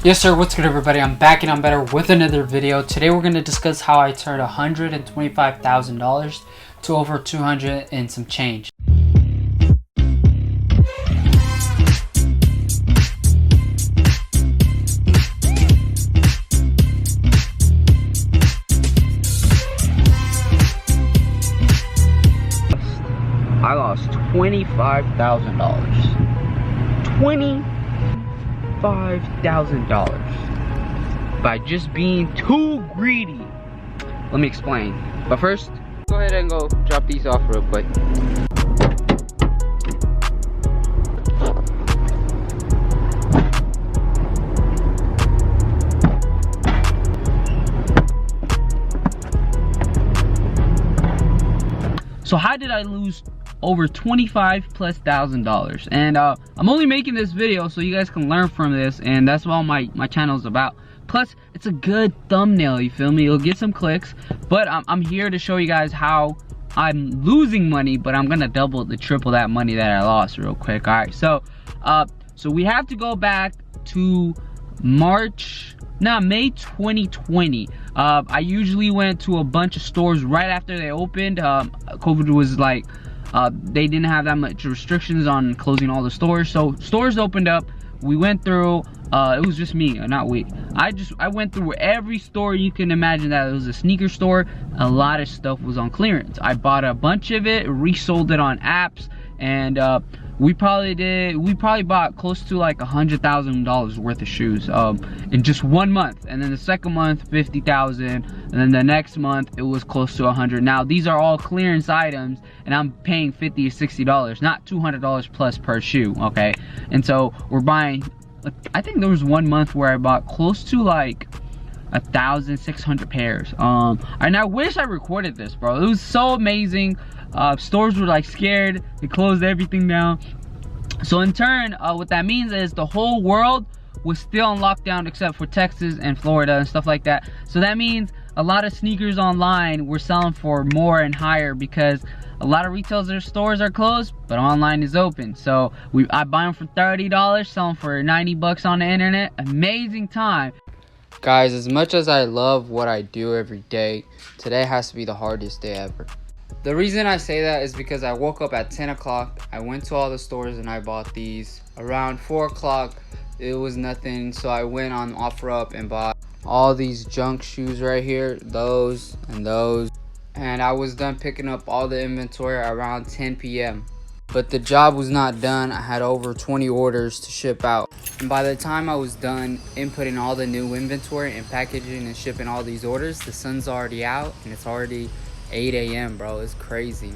Yes sir, what's good everybody? I'm back and I'm better with another video. Today we're going to discuss how I turned $125,000 to over 200 and some change. I lost $25,000. $25,000 by just being too greedy. Let me explain. But first, go ahead and go drop these off real quick. So how did I lose over $25,000+? And I'm only making this video so you guys can learn from this, and that's what my channel is about. Plus, it's a good thumbnail, you feel me? It'll get some clicks. But I'm here to show you guys how I'm losing money, but I'm gonna double to triple that money that I lost real quick. All right, so we have to go back to May 2020. I usually went to a bunch of stores right after they opened. COVID was like, they didn't have that much restrictions on closing all the stores, so stores opened up. We went through, it was just me, not we. I went through every store you can imagine that it was a sneaker store. A lot of stuff was on clearance. I bought a bunch of it, resold it on apps, and we probably bought close to like $100,000 worth of shoes in just 1 month. And then the second month, 50,000, and then the next month it was close to 100. Now these are all clearance items, and I'm paying $50 to $60, not $200 plus per shoe. Okay, and so we're buying. I think there was 1 month where I bought close to like 1,600 pairs. And I wish I recorded this, bro. It was so amazing. Stores were like scared. They closed everything down. So in turn, what that means is the whole world was still on lockdown except for Texas and Florida and stuff like that. So that means a lot of sneakers online were selling for more and higher because a lot of retail stores are closed, but online is open. So I buy them for $30, sell them for 90 bucks on the internet. Amazing time. Guys, as much as I love what I do every day, today has to be the hardest day ever. The reason I say that is because I woke up at 10 o'clock, I went to all the stores and I bought these. Around 4 o'clock, it was nothing, so I went on OfferUp and bought all these junk shoes right here, those and those. And I was done picking up all the inventory around 10 p.m. But the job was not done. I had over 20 orders to ship out. And by the time I was done inputting all the new inventory and packaging and shipping all these orders, the sun's already out and it's already 8 a.m. bro. It's crazy.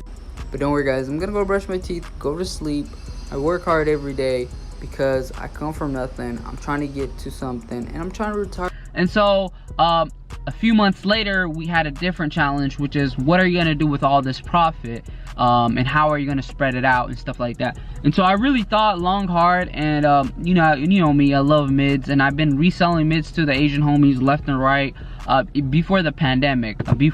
But don't worry guys, I'm gonna go brush my teeth, go to sleep. I work hard every day because I come from nothing. I'm trying to get to something and I'm trying to retire. And so a few months later, we had a different challenge, which is what are you gonna do with all this profit, and how are you gonna spread it out and stuff like that. And so I really thought long, hard, and you know me, I love mids, and I've been reselling mids to the Asian homies left and right before the pandemic. Let me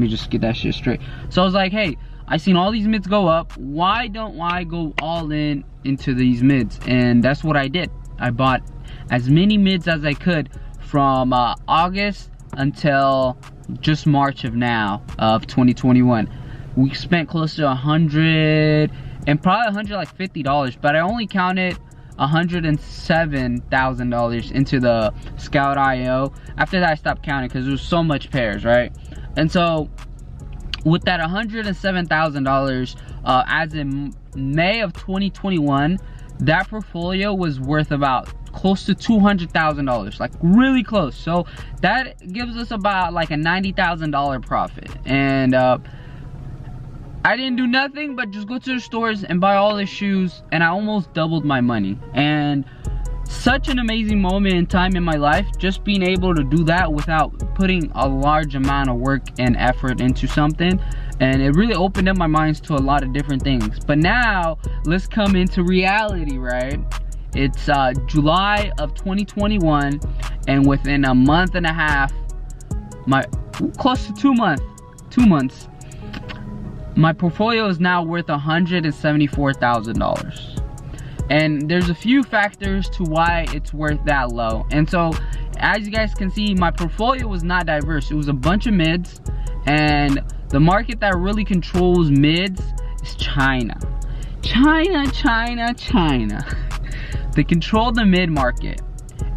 just get that shit straight. So I was like, hey, I seen all these mids go up. Why don't I go all in into these mids? And that's what I did. I bought as many mids as I could from August until just March of 2021. We spent close to $100 and probably $150, but I only counted $107,000 into the Scout.io. After that I stopped counting because there was so much pairs, right? And so with that $107,000, as in May of 2021, that portfolio was worth about close to $200,000, like really close. So that gives us about like a $90,000 profit. And I didn't do nothing but just go to the stores and buy all the shoes, and I almost doubled my money. And such an amazing moment in time in my life, just being able to do that without putting a large amount of work and effort into something. And it really opened up my minds to a lot of different things. But now let's come into reality, right? It's July of 2021, and within a month and a half, close to 2 months, my portfolio is now worth $174,000. And there's a few factors to why it's worth that low. And so as you guys can see, my portfolio was not diverse. It was a bunch of mids, and the market that really controls mids is China. China. They control the mid market.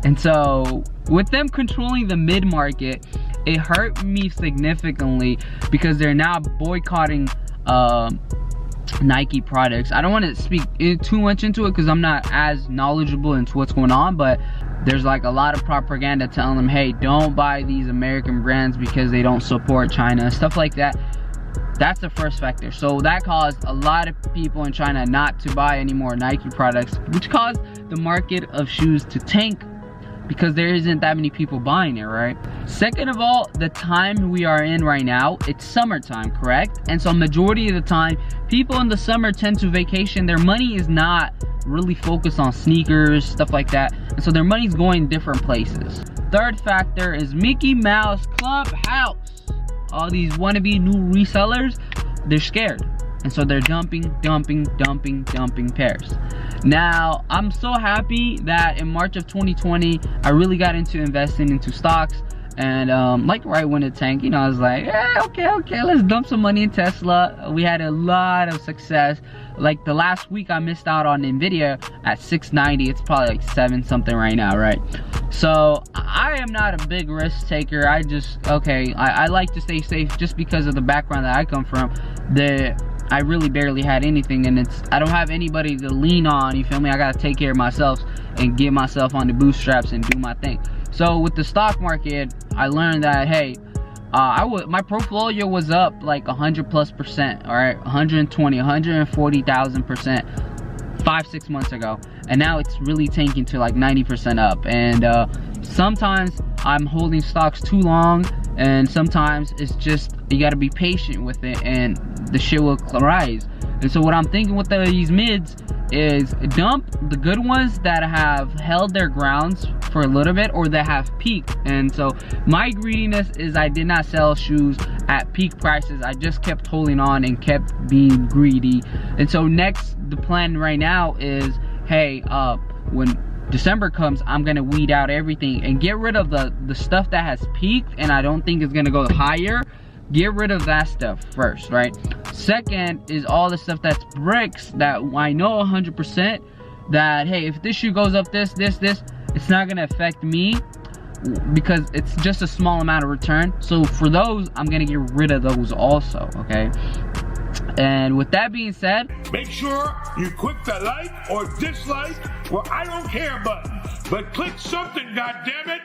And so with them controlling the mid market, it hurt me significantly because they're now boycotting Nike products. I don't want to speak too much into it because I'm not as knowledgeable into what's going on, but there's like a lot of propaganda telling them, hey, don't buy these American brands because they don't support China, stuff like that. That's the first factor. So that caused a lot of people in China not to buy any more Nike products, which caused the market of shoes to tank because there isn't that many people buying it, right? Second of all, the time we are in right now, it's summertime, correct? And so majority of the time, people in the summer tend to vacation. Their money is not really focused on sneakers, stuff like that. And so their money's going different places. Third factor is Mickey Mouse Clubhouse. All these wannabe new resellers, they're scared. And so they're dumping pairs. Now, I'm so happy that in March of 2020, I really got into investing into stocks. And like right when it tanked, you know, I was like, yeah, okay, let's dump some money in Tesla. We had a lot of success. Like the last week I missed out on Nvidia at 690. It's probably like 7 something right now, right? So I am not a big risk taker. I like to stay safe just because of the background that I come from. I really barely had anything, and I don't have anybody to lean on, you feel me? I gotta take care of myself and get myself on the bootstraps and do my thing. So with the stock market, I learned that, hey, my portfolio was up like 100+%, all right, 120, 140,000% 5-6 months ago, and now it's really tanking to like 90% up. And sometimes I'm holding stocks too long, and sometimes it's just you got to be patient with it, and the shit will rise. And so what I'm thinking with these mids is dump the good ones that have held their grounds for a little bit or that have peaked. And so my greediness is I did not sell shoes at peak prices. I just kept holding on and kept being greedy. And so next, the plan right now is, hey, when December comes, I'm gonna weed out everything and get rid of the stuff that has peaked and I don't think is gonna go higher. Get rid of that stuff first, right? Second is all the stuff that's bricks that I know 100% that, hey, if this shoe goes up this, it's not gonna affect me because it's just a small amount of return. So for those, I'm gonna get rid of those also, okay? And with that being said, make sure you click the like or dislike, or I don't care button, but click something, goddammit.